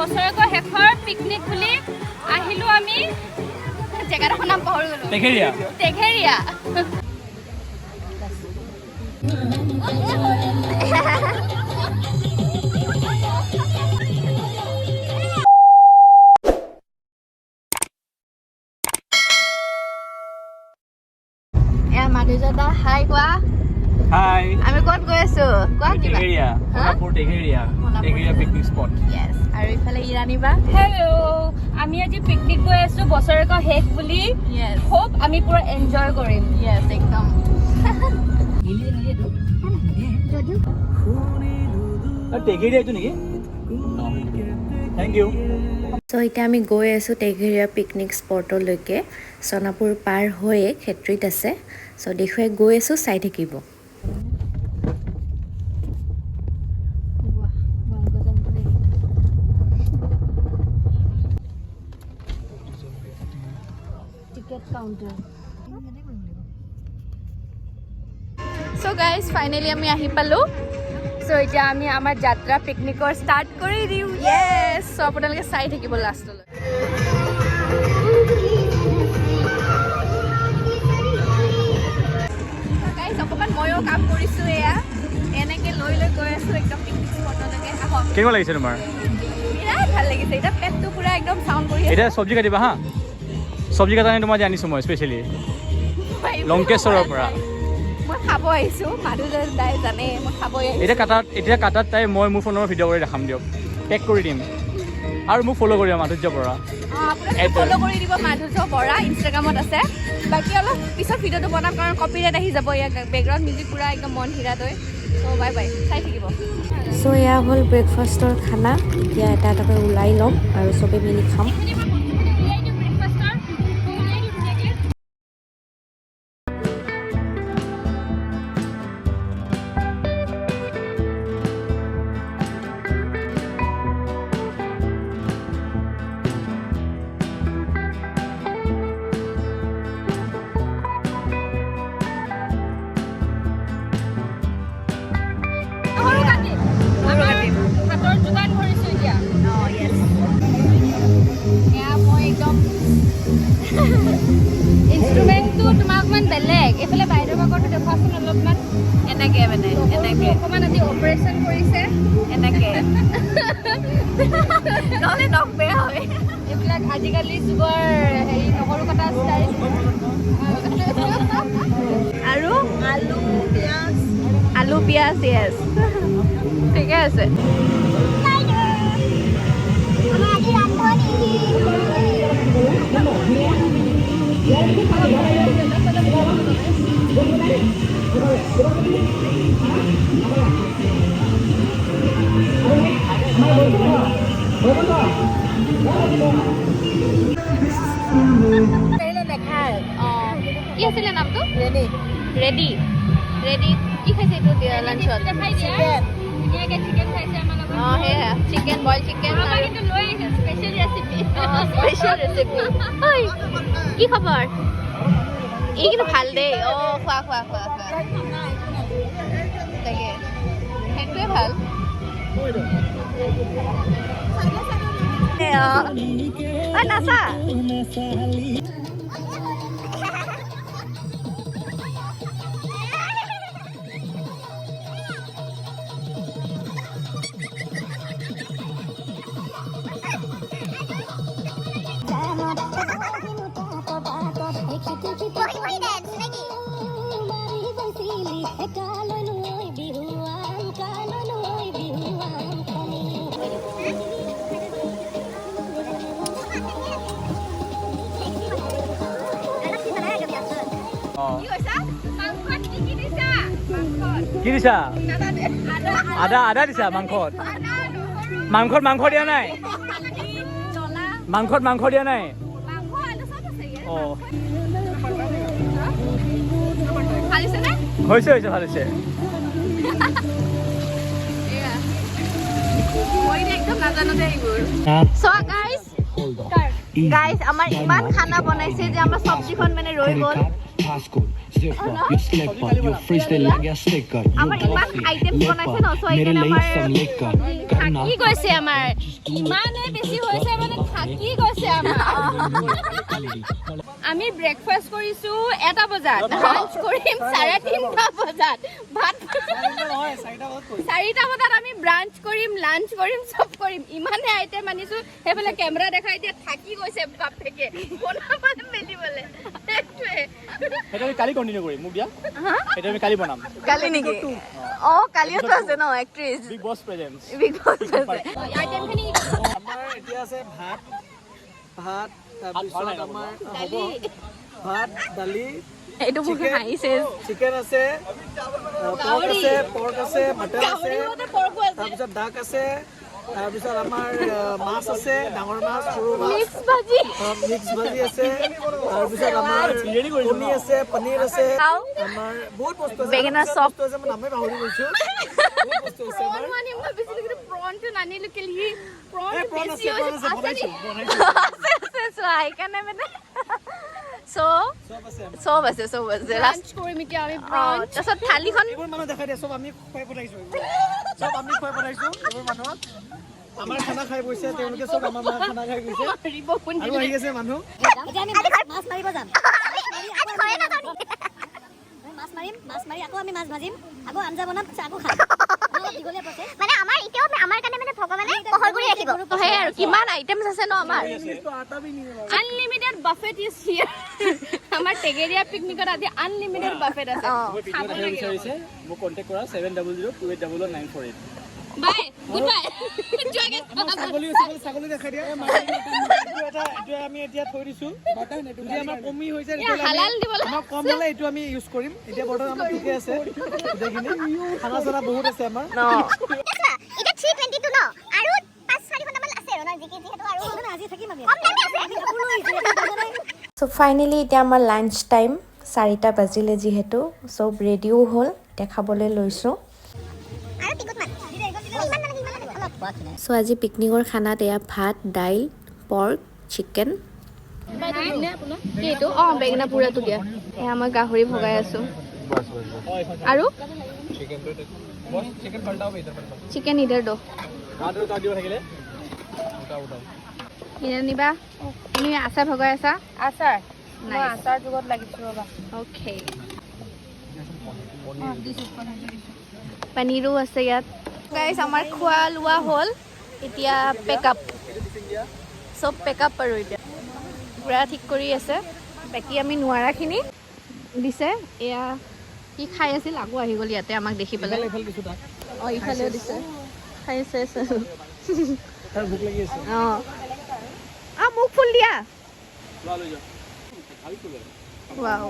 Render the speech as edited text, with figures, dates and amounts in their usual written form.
বছৰেকৰ শেষৰ পিকনিক বুলি আহিলো আমি জেগাডোখৰ নাম পাহৰি গলো টেঘেৰিয়া মাধুৰ্যদা হাই কোৱা হাই আমি ক'ত গৈ আছো কোৱা কিবা টেঘেৰিয়া পিকনিক স্পট ইয়েস আৰু ইফালে ইৰাণীবা হেল্ল আমি আজি পিকনিক গৈ আছো বছৰেকৰ শেষ বুলি ইয়েস হোপ আমি পুৰা এনজয় কৰিম ইয়েস একদম টেঘেৰিয়াটো নেকি থেংক ইউ চ' এতিয়া আমি গৈ আছোঁ টেঘেৰিয়া পিকনিক স্পটলৈকে সোণাপুৰ পাৰ হৈয়ে ক্ষেত্ৰীত আছে চ' দেখুৱাই গৈ আছোঁ চাই থাকিব চ' গাইজ ফাইনেলি আমি আহি পালো চ' এতিয়া আমি আমাৰ যাত্ৰা পিকনিকৰ ষ্টাৰ্ট কৰি দিওঁ ইয়েছ চ' আপোনালোকে চাই থাকিব লাষ্টলৈ গাইজ অকণমান ময়ো কাম কৰিছোঁ এয়া এনেকৈ লৈ গৈ আছোঁ একদম পিকনিক স্পটলৈকে আহক কেনেকুৱা লাগিছে তোমাৰ বিৰাট ভাল লাগিছে এতিয়া পেটটো পুৰা একদম চাউণ্ড কৰি আছে এতিয়া চব্জি কাটিবা হা চব্জি কাটা তোমাৰ যে আনিছোঁ মই স্পেচিয়েলি লংকেশ্বৰৰ পৰা মই খাব আহিছোঁ মাধুৰ্যদাই জানে মই খাব আহিছোঁ এতিয়া কাটাত তাই মই মোৰ ফোনৰ ভিডিঅ' কৰি দেখাম দিয়ক টেগ কৰি দিম আৰু মোক ফ'ল' কৰিবা মাধুৰ্য পৰা ফ'ল' কৰি দিব মাধুৰ্য বৰা ইনষ্টাগ্ৰামত আছে বাকী অলপ পিছত ভিডিঅ'টো বনাম কাৰণ কপিৰাইট আহি যাব ইয়াত বেকগ্ৰাউণ্ড মিউজিক পুৰা একদম মন হিৰাকৈ চ' বাই বাই চাই থাকিব চ' এয়া হ'ল ব্ৰেকফাষ্টৰ খানা এতিয়া এটাকৈ ওলাই ল'ম আৰু চবেই মিলি খাম ইনষ্ট্ৰুমেণ্টটো তোমাক অকণমান বেলেগ এইফালে বাহিৰৰ ভাগৰটো দেখুৱাচোন অলপমান এনেকৈ মানে এনেকৈ অকণমান আজি অপাৰেশ্যন কৰিছে এনেকৈ নহ'লে নখ বেয়া হয় এইবিলাক আজিকালি যুগৰ হেৰি নহৰু কটা ষ্টাইল আৰু আলু পিঁয়াজ য়েছ ঠিকে আছে কি আছিলে নামটো ৰেডি কি খাইছে এইটো লাঞ্চত ধুনীয়াকৈ চিকেন খাইছে আমাৰ লগত অঁ সেয়া চিকেন বইল চিকেন কিন্তু লৈ আহিছে স্পেচিয়েল ৰেচিপি কি খবৰ এই কিন্তু ভাল দেই অঁ খোৱা তাকে সেইটোৱে ভাল নাচা কি দিছা আদা দিছা মাংসত মাংস দিয়া নাই মাংস দিয়া নাই অঁ হৈছে ভাল হৈছে গাইজ আমাৰ ইমান খানা বনাইছে যে আমাৰ চব্জিখন মানে ৰৈ গ'ল zipper, you slipper, you freestyle like a sticker. You আমাৰ ইমান bossy, আইটেম বনাইছে ন সো मेरे আইটেম लिए আমাৰ some liquor. करना থাকি গৈছে আমাৰ ইমানে বেছি হৈছে মানে থাকি গৈছে আমাৰ আমি ব্ৰেকফাষ্ট কৰিছো 1টা বজাত লাঞ্চ কৰিম 3:30 বজাত ভাত 4টা বজাত আমি ব্ৰাঞ্চ কৰিম লাঞ্চ কৰিম সব কৰিম ইমানে আইটেম আনিছো হেবলে কেমেৰা দেখাই দিয়া থাকি গৈছে বাপেকে বনাবলে মেলিবলে এটা আমি কালি কন্টিনিউ কৰিম মোক দিয়া এটা আমি কালি বনাম কালি নেকি কালিও তো আছে ন এক্ট্ৰেছ বিগ বছ প্ৰেজেন্স বিগ বছ আছে আইটেম খিনি আমাৰ এতিয়া আছে ভাত তাৰপিছত আমাৰ হ'ব ভাত দালি এইটো মোক হাঁহিছে চিকেন আছে পৰ্ক আছে মটন আছে তাৰপিছত ডাক আছে তাৰপিছত আমাৰ মাছ আছে ডাঙৰ মাছ সৰু মাছ মিক্স ভাজি আছে তাৰপিছত আমাৰ কণী আছে পনীৰ আছে আমাৰ বহুত বস্তু আছে বেঙেনা চপ আছে মই নামে পাহৰি গৈছো বহুত বস্তু আছে আমাৰ মানে মই বেছিকৈ প্ৰনটো নানিলো কেলি প্ৰন বেছি আছে আছে সো আই কানে মানে সব আছে লাঞ্চ কৰিম এতিয়া আমি প্ৰন তাৰছত থালিখন এইবোৰ মানুহ দেখাই দিয়া সব আমি খুৱাই পঠাইছো এইবোৰ মানুহক আমাৰ খানা খাই গৈছে তেওঁলোকে সব আমাৰ খানা খাই গৈছে আৰু আহি আছে মানুহ এতিয়া আমি মাছ মাৰিব যাম মাছ মাৰি আকৌ আমি মাছ ভাজিম আকৌ আঞ্জা বনাম আকৌ খাম মানে আমাৰ এতিয়াও আমাৰ কাৰণে মানে ভগৱানে পহৰ কৰি ৰাখিব হয় আৰু কিমান আইটেমছ আছে ন আমাৰ আনলিমিটেড বাফেট ইজ হিয়াৰ আমাৰ টেগেৰিয়া পিকনিকত আজি আনলিমিটেড বাফেট আছে খাব বিচাৰিছে মোক কন্টাক্ট কৰা 700288009848 বাই গুড বাই ছাগলী দেখাই দিয়া এইটো আমি এতিয়া থৈ দিছো যদি আমাৰ কমি হৈছে হালাল দিব আমাৰ কম হলে এইটো আমি ইউজ কৰিম এতিয়া বৰ্তমান আমাৰ ঠিকে আছে গোটেইখিনি খানা চানা বহুত আছে আমাৰ এটা 322 ন আৰু 5-4 ঘণ্টা মান আছে আৰু না যিহেতু আৰু আজি থাকিম আমি কম টাইমে আছে আমি কাপোৰ লৈ চ' ফাইনেলি এতিয়া আমাৰ লাঞ্চ টাইম 4টা বাজিলে যিহেতু চব ৰেডিও হ'ল এতিয়া খাবলৈ লৈছোঁ আৰু টিকট মান চ' আজি পিকনিকৰ খানাত এয়া ভাত দাইল পৰ্ক চিকেন এইটো বেঙেনা পুৰাটো দিয়া এয়া মই গাহৰি ভগাই আছো আৰু চিকেন ইধৰ দো নিবা তুমি আচাৰ ভগাই আছা আচাৰ মই আচাৰ যুগত লাগিছো ৰবা ওকে পনীৰো আছে ইয়াত গাইছ আমাৰ খোৱা লোৱা হ'ল এতিয়া পেকআপ চব পেকআপ আৰু এতিয়া পুৰা ঠিক কৰি আছে বাকী আমি নোৱাৰাখিনি দিছে এয়া কি খাই আছিল আকৌ আহি গ'ল ইয়াতে আমাক দেখি পেলাই ইফালেও দিছে খাই আছে ভোক লাগি আছে মোক ফুল দিয়া ৱাও